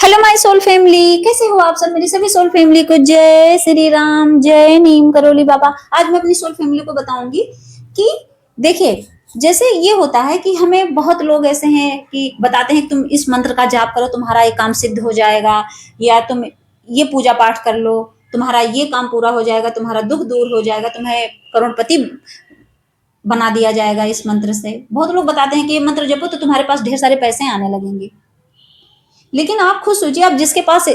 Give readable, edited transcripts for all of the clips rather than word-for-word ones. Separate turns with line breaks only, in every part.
Hello my soul family, कैसे हो आप सब। मेरी सभी सोल फैमिली को जय श्री राम, जय नीम करोली बाबा। आज मैं अपनी सोल फैमिली को बताऊंगी कि देखिए, जैसे ये होता है कि हमें बहुत लोग ऐसे हैं कि बताते हैं कि तुम इस मंत्र का जाप करो, तुम्हारा ये काम सिद्ध हो जाएगा, या तुम ये पूजा पाठ कर लो, तुम्हारा ये काम पूरा हो जाएगा, तुम्हारा दुख दूर हो जाएगा, तुम्हें करोड़पति बना दिया जाएगा इस मंत्र से। बहुत लोग बताते हैं कि ये मंत्र जपो तो तुम्हारे पास ढेर सारे पैसे आने लगेंगे। लेकिन आप खुद सोचिए, आप जिसके पास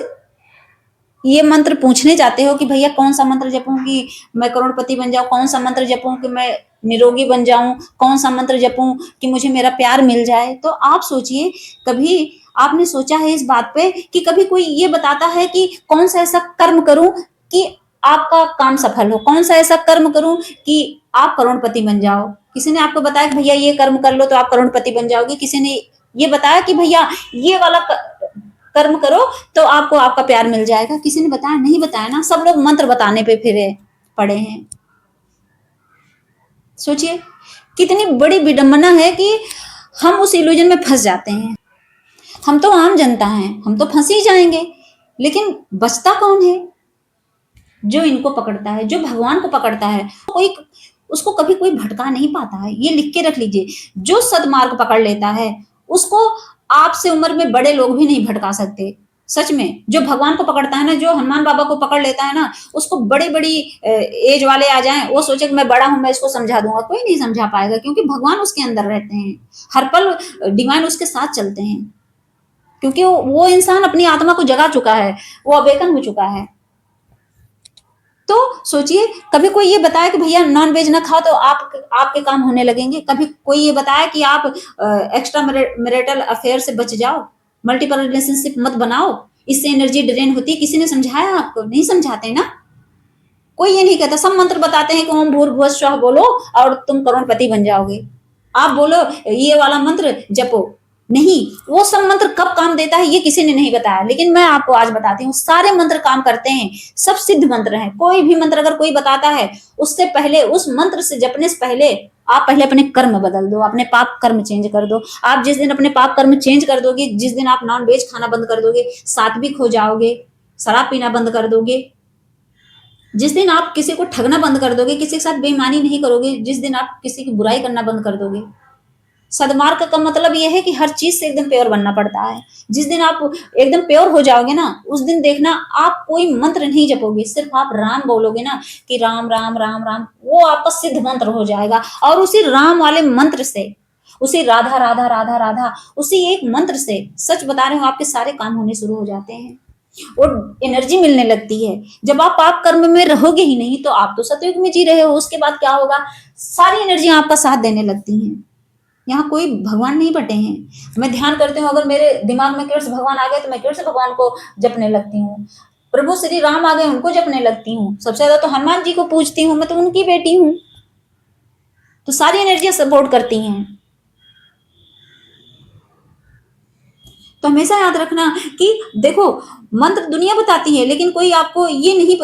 ये मंत्र पूछने जाते हो कि भैया कौन सा मंत्र जपूं कि मैं करोड़पति बन जाऊं, कौन सा मंत्र जपूं कि मैं निरोगी बन जाऊं, कौन सा मंत्र जपूं कि मुझे मेरा प्यार मिल जाए, तो आप सोचिए, कभी आपने सोचा है इस बात पे कि कभी कोई ये बताता है कि कौन सा ऐसा कर्म करूं कि आपका काम सफल हो, कौन सा ऐसा कर्म करूं कि आप करोड़पति बन जाओ। किसी ने आपको बताया कि भैया ये कर्म कर लो तो आप करोड़पति बन जाओगे। किसी ने ये बताया कि भैया ये वाला कर्म करो तो आपको आपका प्यार मिल जाएगा। किसी ने बताया? नहीं बताया ना। सब लोग मंत्र बताने पे फिरे पड़े हैं। सोचिए कितनी बड़ी विडंबना है कि हम उस इल्यूजन में फंस जाते हैं। हम तो आम जनता हैं, हम तो फंस ही जाएंगे, लेकिन बचता कौन है? जो इनको पकड़ता है, जो भगवान को पकड़ता है, कोई उसको कभी कोई भटका नहीं पाता है। ये लिख के रख लीजिए, जो सदमार्ग पकड़ लेता है उसको आपसे उम्र में बड़े लोग भी नहीं भटका सकते। सच में, जो भगवान को पकड़ता है ना, जो हनुमान बाबा को पकड़ लेता है ना, उसको बड़ी बड़ी एज वाले आ जाएं, वो सोचे कि मैं बड़ा हूं, मैं इसको समझा दूंगा, कोई नहीं समझा पाएगा, क्योंकि भगवान उसके अंदर रहते हैं। हर पल डिवाइन उसके साथ चलते हैं, क्योंकि वो इंसान अपनी आत्मा को जगा चुका है, वो अवेकन हो चुका है। तो सोचिए, कभी कोई ये बताया कि भैया नॉन वेज ना खाओ तो आपके काम होने लगेंगे। कभी कोई ये बताया कि आप एक्स्ट्रा मैरिटल अफेयर से बच जाओ, मल्टीपल रिलेशनशिप मत बनाओ, इससे एनर्जी ड्रेन होती है। किसी ने समझाया आपको? नहीं समझाते ना। कोई ये नहीं कहता। सब मंत्र बताते हैं कि ओम भूर्भुवः स्वः बोलो और तुम करोड़पति बन जाओगे। आप बोलो ये वाला मंत्र जपो, नहीं, वो सब मंत्र कब काम देता है ये किसी ने नहीं बताया, लेकिन मैं आपको आज बताती हूँ। सारे मंत्र काम करते हैं, सब सिद्ध मंत्र हैं। कोई भी मंत्र अगर कोई बताता है, उससे पहले, उस मंत्र से जपने से पहले आप पहले अपने कर्म बदल दो, अपने पाप कर्म चेंज कर दो। आप जिस दिन अपने पाप कर्म चेंज कर दोगे, जिस दिन आप नॉन वेज खाना बंद कर दोगे, सात्विक हो जाओगे, शराब पीना बंद कर दोगे, जिस दिन आप किसी को ठगना बंद कर दोगे, किसी के साथ बेईमानी नहीं करोगे, जिस दिन आप किसी की बुराई करना बंद कर दोगे। सदमार्ग का मतलब यह है कि हर चीज से एकदम प्योर बनना पड़ता है। जिस दिन आप एकदम प्योर हो जाओगे ना, उस दिन देखना आप कोई मंत्र नहीं जपोगे, सिर्फ आप राम बोलोगे ना कि राम राम राम राम, वो आपका सिद्ध मंत्र हो जाएगा। और उसी राम वाले मंत्र से, उसी राधा राधा राधा राधा, उसी एक मंत्र से, सच बता रहे हो, आपके सारे काम होने शुरू हो जाते हैं और एनर्जी मिलने लगती है। जब आप पाप कर्म में रहोगे ही नहीं, तो आप तो सतयुग में जी रहे हो, उसके बाद क्या होगा? सारी एनर्जी आपका साथ देने लगती हैं। यहाँ कोई भगवान नहीं बटे हैं। मैं ध्यान करती हूँ, अगर मेरे दिमाग में कृष्ण भगवान आ गए तो मैं कृष्ण भगवान को जपने लगती हूँ। प्रभु श्री राम आ गए, उनको जपने लगती हूँ। सबसे ज्यादा तो हनुमान जी को पूजती हूँ, मैं तो उनकी बेटी हूँ। तो सारी एनर्जियां सपोर्ट करती हैं। तो हमेशा याद रखना कि देखो, मंत्र दुनिया बताती है, लेकिन कोई आपको ये नहीं,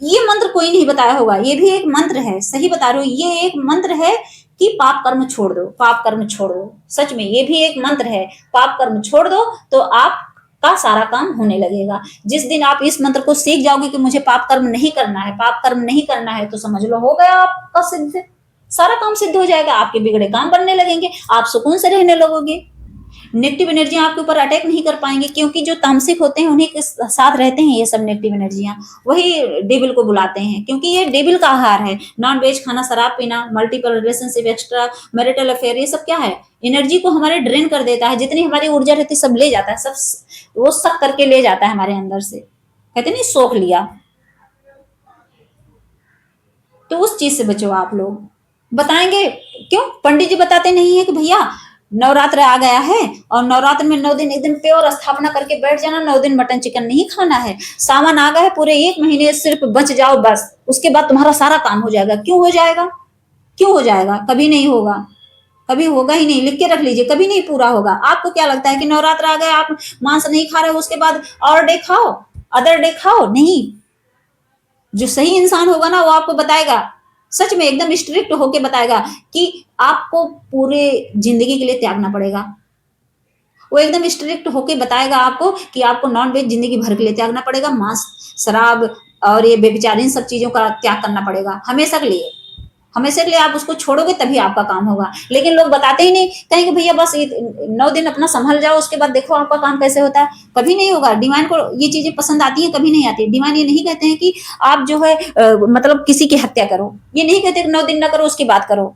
ये मंत्र कोई नहीं बताया होगा। ये भी एक मंत्र है, सही बता रहे हो, ये एक मंत्र है कि पाप कर्म छोड़ दो, पाप कर्म छोड़ दो। सच में ये भी एक मंत्र है, पाप कर्म छोड़ दो तो आप का सारा काम होने लगेगा। जिस दिन आप इस मंत्र को सीख जाओगे कि मुझे पाप कर्म नहीं करना है, पाप कर्म नहीं करना है, तो समझ लो हो गया आपका सिद्ध, सारा काम सिद्ध हो जाएगा। आपके बिगड़े काम बनने लगेंगे, आप सुकून से रहने लगोगे। नेगेटिव एनर्जियां आपके ऊपर अटैक नहीं कर पाएंगे, क्योंकि जो तामसिक होते हैं उन्हीं के साथ रहते हैं ये सब नेगेटिव एनर्जियां, वही डेविल को बुलाते हैं, क्योंकि ये डेविल का आहार है। नॉन वेज खाना, शराब पीना, multiple relationship, extra marital affair, ये सब क्या है? एनर्जी को हमारे ड्रेन कर देता है। जितनी हमारी ऊर्जा रहती है सब ले जाता है, सब वो सक करके ले जाता है हमारे अंदर से, कहते नहीं सोख लिया। तो उस चीज से बचो आप लोग। बताएंगे क्यों? पंडित जी बताते नहीं है कि भैया नवरात्र आ गया है और नवरात्र में 9 दिन एकदम प्योर स्थापना करके बैठ जाना, 9 दिन मटन चिकन नहीं खाना है। सावन आ गया है, पूरे 1 महीने सिर्फ बच जाओ बस, उसके बाद तुम्हारा सारा काम हो जाएगा। क्यों हो जाएगा? क्यों हो जाएगा? कभी नहीं होगा, कभी होगा ही नहीं। लिख के रख लीजिए, कभी नहीं पूरा होगा। आपको क्या लगता है कि नवरात्र आ गया, आप मांस नहीं खा रहे हो, उसके बाद और डे खाओ, अदर डे खाओ? नहीं। जो सही इंसान होगा ना, वो आपको बताएगा, सच में एकदम स्ट्रिक्ट होके बताएगा कि आपको पूरे जिंदगी के लिए त्यागना पड़ेगा। वो एकदम स्ट्रिक्ट होके बताएगा आपको कि आपको नॉन वेज जिंदगी भर के लिए त्यागना पड़ेगा, मांस, शराब और ये बेविचारी इन सब चीजों का त्याग करना पड़ेगा हमेशा के लिए। हमेशा के लिए आप उसको छोड़ोगे तभी आपका काम होगा। लेकिन लोग बताते ही नहीं, कहेंगे भैया बस 9 दिन अपना संभल जाओ, उसके बाद देखो आपका काम कैसे होता है। कभी नहीं होगा। डिवाइन को ये चीजें पसंद आती हैं, कभी नहीं आती। डिवाइन ये नहीं कहते हैं कि आप जो है मतलब किसी की हत्या करो, ये नहीं कहते 9 दिन ना करो उसकी बात करो।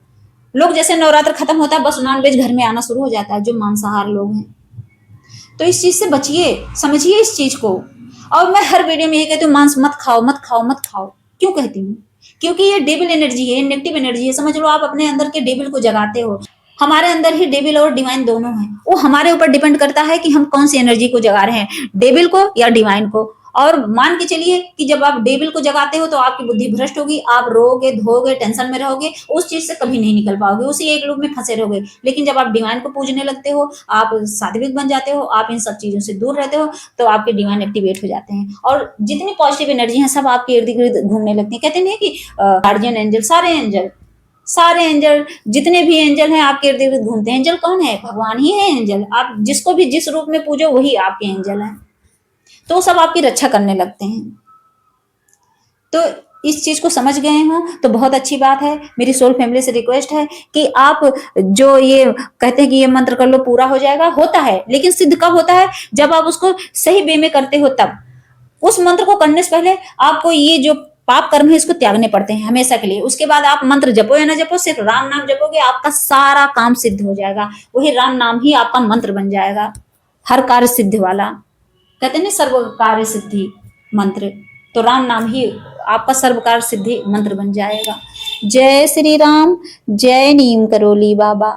लोग जैसे नवरात्र खत्म होता है बस नॉन वेज घर में आना शुरू हो जाता है, जो मांसाहार लोग हैं। तो इस चीज से बचिए, समझिए इस चीज को। और मैं हर वीडियो में ये कहती हूँ मांस मत खाओ, मत खाओ, मत खाओ। क्यों कहती हूँ? क्योंकि ये डेविल एनर्जी है, नेगेटिव एनर्जी है। समझ लो आप अपने अंदर के डेविल को जगाते हो। हमारे अंदर ही डेविल और डिवाइन दोनों है। वो हमारे ऊपर डिपेंड करता है कि हम कौन सी एनर्जी को जगा रहे हैं, डेविल को या डिवाइन को। और मान के चलिए कि जब आप डेविल को जगाते हो तो आपकी बुद्धि भ्रष्ट होगी, आप रोगे धोगे, टेंशन में रहोगे, उस चीज से कभी नहीं निकल पाओगे, उसी एक लूप में फंसे रहोगे। लेकिन जब आप डिवाइन को पूजने लगते हो, आप सात्विक बन जाते हो, आप इन सब चीजों से दूर रहते हो, तो आपके डिवाइन एक्टिवेट हो जाते हैं और जितनी पॉजिटिव एनर्जी है सब आपके इर्द गिर्द घूमने लगती है। कहते नहीं कि गार्जियन एंजल, सारे एंजल जितने भी एंजल हैं आपके इर्द गिर्द घूमते हैं। एंजल कौन है? भगवान ही है एंजल। आप जिसको भी जिस रूप में पूजो वही आपके एंजल हैं। तो सब आपकी रक्षा करने लगते हैं। तो इस चीज को समझ गए हो तो बहुत अच्छी बात है। मेरी सोल फैमिली से रिक्वेस्ट है कि आप जो ये कहते हैं कि ये मंत्र कर लो पूरा हो जाएगा, होता है, लेकिन सिद्ध कब होता है? जब आप उसको सही वे में करते हो तब। उस मंत्र को करने से पहले आपको ये जो पाप कर्म है इसको त्यागने पड़ते हैं हमेशा के लिए। उसके बाद आप मंत्र जपो या ना जपो, सिर्फ राम नाम जपोगे, आपका सारा काम सिद्ध हो जाएगा। वही राम नाम ही आपका मंत्र बन जाएगा, हर कार्य सिद्ध वाला। कहते हैं सर्व कार्य सिद्धि मंत्र, तो राम नाम ही आपका सर्व कार्य सिद्धि मंत्र बन जाएगा। जय श्री राम, जय नीम करोली बाबा।